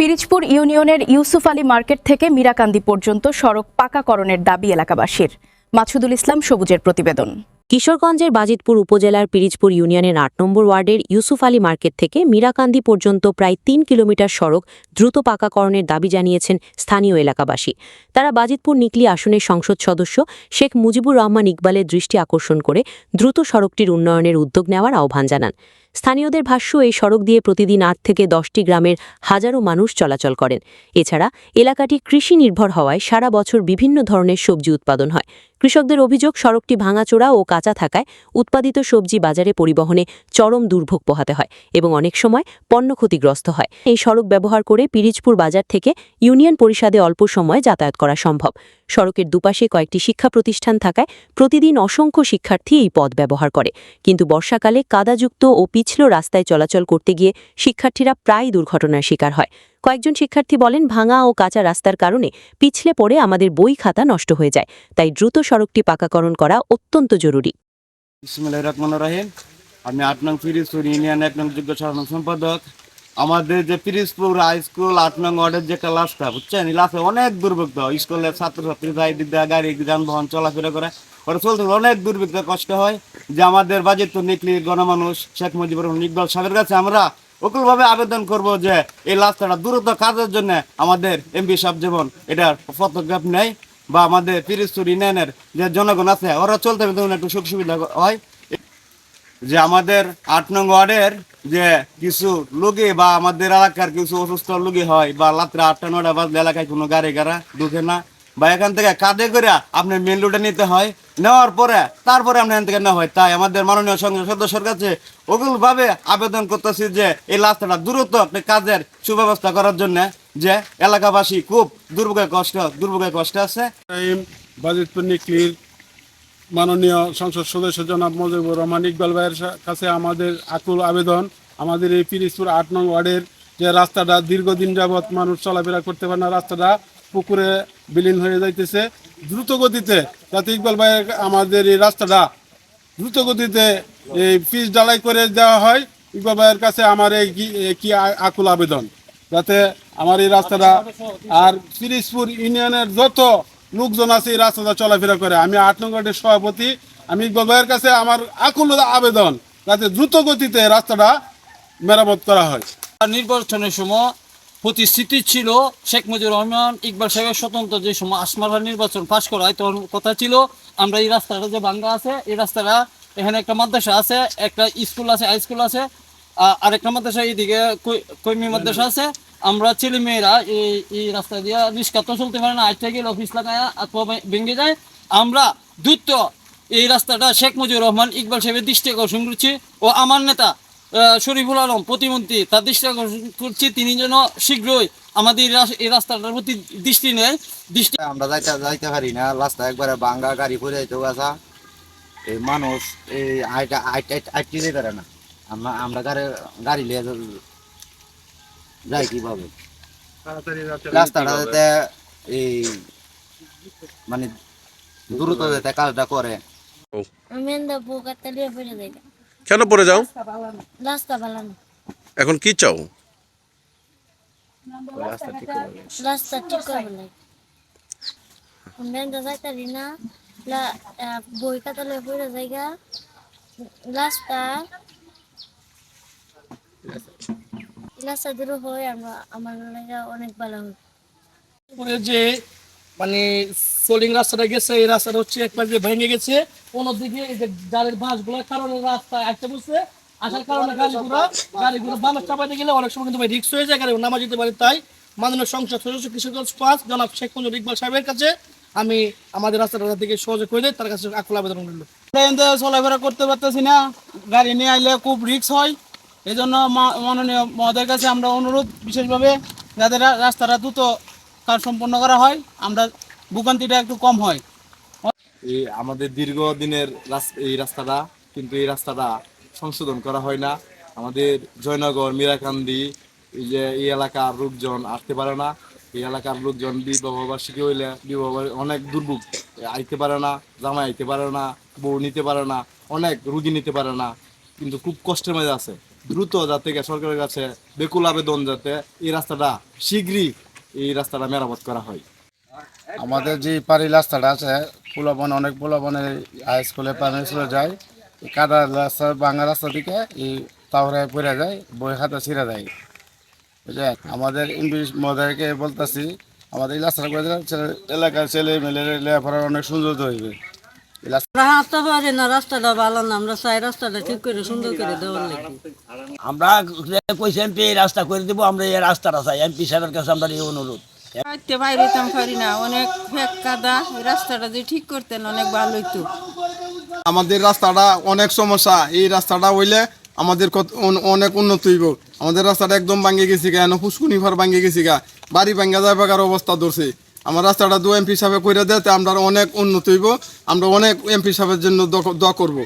পিরিজপুর ইউনিয়নের ইউসুফ আলী মার্কেট থেকে মীরাকান্দি পর্যন্ত সড়ক পাকাকরণের দাবি এলাকাবাসীর। মাছুদুল ইসলাম সবুজের প্রতিবেদন। কিশোরগঞ্জের বাজিতপুর উপজেলার পিরিজপুর ইউনিয়নের ৮ নম্বর ওয়ার্ডের ইউসুফ আলী মার্কেট থেকে মীরাকান্দি পর্যন্ত প্রায় ৩ কিলোমিটার সড়ক দ্রুত পাকাকরণের দাবি জানিয়েছেন স্থানীয় এলাকাবাসী। তারা বাজিতপুর নিকলি আসনের সংসদ সদস্য শেখ মুজিবুর রহমান ইকবালের দৃষ্টি আকর্ষণ করে দ্রুত সড়কটির উন্নয়নের উদ্যোগ নেওয়ার আহ্বান জানান। স্থানীয়দের ভাষ্য, এই সড়ক দিয়ে প্রতিদিন ৮ থেকে ১০টি গ্রামের হাজারো মানুষ চলাচল করেন। এছাড়া এলাকাটি কৃষি নির্ভর হওয়ায় সারা বছর বিভিন্ন ধরনের সবজি উৎপাদন হয়। কৃষকদের অভিযোগ, সড়কটি ভাঙাচোরা ও কাঁচা থাকায় উৎপাদিত সবজি বাজারে পরিবহনে চরম দুর্ভোগ পোহাতে হয় এবং অনেক সময় পণ্য ক্ষতিগ্রস্ত হয়। এই সড়ক ব্যবহার করে পিরিজপুর বাজার থেকে ইউনিয়ন পরিষদে অল্প সময়ে যাতায়াত করা সম্ভব। সড়কের দুপাশে কয়েকটি শিক্ষা প্রতিষ্ঠান থাকায় প্রতিদিন অসংখ্য শিক্ষার্থী এই পথ ব্যবহার করে, কিন্তু বর্ষাকালে কাদাযুক্ত ও পিছলো রাস্তায় চলাচল করতে গিয়ে শিক্ষার্থীরা প্রায় দুর্ঘটনার শিকার হয়। কয়েকজন শিক্ষার্থী বলেন, ভাঙা ও কাঁচা রাস্তার কারণে পিছলে পড়ে আমাদের বই খাতা নষ্ট হয়ে যায়, তাই দ্রুত সড়কটি পাকাকরণ করা অত্যন্ত জরুরি। বিসমিল্লাহির রহমানির রহিম। আমি ৮ নং পিরিজপুর ইউনিয়ন ১ নং যোগ্য সাধারণ সম্পাদক। আমাদের যে পিরিজপুর হাই স্কুল ৮ নং ওয়ার্ডের যে ক্লাসটা, বুঝছেন, এই ক্লাসে অনেক দুর্ভোগ। স্কুলের ছাত্রছাত্রী যাই দিক দিয়ে গাড়ি যানবাহন চলাফেরা করে, ওরা চলতে অনেক দুর্ভোগ কষ্ট হয়। যে আমাদের বাজিতপুর নিকলি গণমানুষ শেখ মুজিবুর রহমান ইকবাল সাহেবের কাছে আমরা ওকুলভাবে আবেদন করব যে এই রাস্তাটা দ্রুত কাজের জন্য আমাদের এমপি সাহেব যেমন এটার পদক্ষেপ নেয়, বা আমাদের পিরিজপুর ইউনিয়নের যে জনগণ আছে ওরা চলতে একটু সুখ সুবিধা হয়। যে আমাদের ৮ নং ওয়ার্ডের যে কিছু লোকে বা আমাদের এলাকার কিছু অসুস্থ লোকে হয়, বা রাত্রে ৮টা ৯টা বাজলে এলাকায় কোনো গাড়ি ঘাড়া ঢুকে না, বা এখান থেকে কাঁধে করে আপনার মেন রোডে নিতে হয়, নেওয়ার পরে তারপরে আপনার এখান থেকে নেওয়া হয়। তাই আমাদের মাননীয় সংসদ সদস্যের কাছে ওগুলোভাবে আবেদন করতেছি যে এই রাস্তাটা দ্রুত আপনি কাজের সুব্যবস্থা করার জন্য, যে এলাকাবাসী খুব দুর্ভোগে কষ্ট আছে। বাজিতপুর নিকলির মাননীয় সংসদ সদস্য জনাব মুজিবুর রহমান ইকবাল ভাইয়ের কাছে আমাদের আকুল আবেদন, আমাদের এই পিরিজপুর ৮ নং ওয়ার্ডের যে রাস্তাটা দীর্ঘদিন যাবৎ মানুষ চলাফেরা করতে পারে না, রাস্তাটা পুকুরে বিলীন হয়ে যাইতেছে। দ্রুত গতিতে যাতে ইকবাল ভাইয়ের আমাদের এই রাস্তাটা দ্রুত গতিতে এই পিচ ঢালাই করে দেওয়া হয়। ইকবাল ভাইয়ের কাছে আমার এই কি আকুল আবেদন, যাতে আমার এই রাস্তাটা আর পিরিজপুর ইউনিয়নের যত লোকজন আছে এই রাস্তাটা চলাফেরা করে। আমি ৮ নং ওয়ার্ডের সভাপতি, আমি ইকবাল ভাইয়ের কাছে আমার আকুল আবেদন যাতে দ্রুত গতিতে রাস্তাটা মেরামত করা হয়। নির্বাচনের সময় প্রতিশ্রুতি ছিল শেখ মুজিবুর রহমান ইকবাল সাহেবের স্বতন্ত্র যে সময় আসমারা নির্বাচন পাশ করা হয়, তখন কথা ছিল আমরা এই রাস্তাটা যে ভাঙ্গা আছে, এই রাস্তাটা এখানে একটা মাদ্রাসা আছে, একটা স্কুল আছে, হাই স্কুল আছে, আরেকটা মাদ্রাসা এইদিকে কর্মী মাদ্রাসা আছে। আমরা ছেলে মেয়েরা এই রাস্তা দিয়ে রিক্সা তো চলতে পারে না, আজ থেকে অফিস লাগায় অথবা ভেঙে যায়। আমরা দ্রুত এই রাস্তাটা শেখ মুজিবুর রহমান ইকবাল সাহেবের দৃষ্টি আকর্ষণ করছি ও আমার নেতা শরীফুল আলম প্রতিমন্ত্রী তার দৃষ্টি আকর্ষণ করছি, তিনি যেন শীঘ্রই আমাদের এই রাস্তাটার প্রতি দৃষ্টি নেয়। আমরা যাইতে পারি না, রাস্তা একবারে ভাঙ্গা, গাড়ি পড়ে যাইতে আসা, এই মানুষ এই আইটি যেতে পারে না। আমরা গাড়ি নিয়ে যাই কিভাবে? রাস্তাটা যাতে এই মানে দ্রুত যাতে কাজটা করে। কেন পড়ে যাও? রাস্তা ভালো না। এখন কি চাও? রাস্তা ঠিক করবে না। যাইতারি না, বই কাতালে পড়ে জায়গা রাস্তা রাস্তা দূর হয়, আমার অনেক ভালো হয়। যে মানে সোলিং রাস্তাটা গেছে, এই রাস্তাটা হচ্ছে একবার যে ভেঙে গেছে, অন্যদিকে এই যে জালের বাঁশগুলোর কারণে রাস্তা আসতে বসছে, আসার কারণে গাড়িগুলো বামে চাপাতে গেলে অনেক সময় কিন্তু রিস্ক হয়ে যায়, গাড়ি নামা যেতে পারে। তাই মাননীয় সংসদ সদস্য কিশোরগঞ্জ ৫ জনাব শেখ মুজিবুর ইকবাল সাহেবের কাছে আমি আমাদের রাস্তাটা দিকে সহযোগ করে দেয়, তার কাছে আকুল আবেদন করল। চলাফেরা করতে পারতেছি না, গাড়ি নিয়ে আইলে খুব রিস্ক হয়। এই জন্য মাননীয় মহোদয়ের কাছে আমরা অনুরোধ বিশেষভাবে যাতে রাস্তাটা দ্রুত কাজ সম্পন্ন করা হয়, আমরা ভোগান্তিটা একটু কম হয়। এই আমাদের দীর্ঘদিনের এই রাস্তাটা, কিন্তু এই রাস্তাটা সংশোধন করা হয় না। আমাদের জয়নগর, মীরাকান্দি, এই যে এই এলাকার লোকজন আসতে পারে না। এই এলাকার লোকজন বিবাহবার্ষিকী হইলে অনেক দুর্ভোগ, আইতে পারে না, জামাই আইতে পারে না, বউ নিতে পারে না, অনেক রুগী নিতে পারে না, কিন্তু খুব কষ্টের মাঝে আছে। দ্রুত যাতে সরকারের কাছে বেকুল আবেদন যাতে এই রাস্তাটা শীঘ্রই এই রাস্তাটা মেরামত করা হয়। আমাদের যে পাড়ি রাস্তাটা আছে পোলাবন অনেক পোলাবনে হাই স্কুলে প্রাইমারি স্কুলে যায় এই কাদা রাস্তা ভাঙা রাস্তা দিকে এই তাওরায় পড়ে যায় বই খাতা ছিঁড়ে যায় বুঝলেন। আমাদের ইংলিশ মহোদয়কে বলতেছি আমাদের এই রাস্তাটা করে দিলে এলাকার ছেলে মেলে লেখাপড়ার অনেক সুন্দর হইবে। আমরা হাঁটতে পারি না, রাস্তাটা ভালো না, আমরা চাই রাস্তাটা ঠিক করে সুন্দর করে দেওয়ার লাগে। আমরা কইছি এমপি এই রাস্তা করে দেবো, আমরা এই রাস্তাটা চাই, এমপি সাহেবের কাছে আমরা এই অনুরোধ। হাঁটতে বাইরেতাম পারি না, অনেক ফেক কাদা, এই রাস্তাটা যদি ঠিক করতেন অনেক ভালো হইতো। আমাদের রাস্তাটা অনেক সমস্যা, এই রাস্তাটা হইলে আমাদের অনেক উন্নতি হইব। আমাদের রাস্তাটা একদম ভাঙে গেছি গা, ফুসকুনি ঘর ভাঙে গেছি গা, বাড়ি ভাঙ্গা যাবার অবস্থা ধরছে। আমার রাস্তাটা 2 এমপি সাহেব করে দেয় আমরা অনেক উন্নতি হইব, আমরা অনেক এমপি সাহেবের জন্য দোয়া করবো।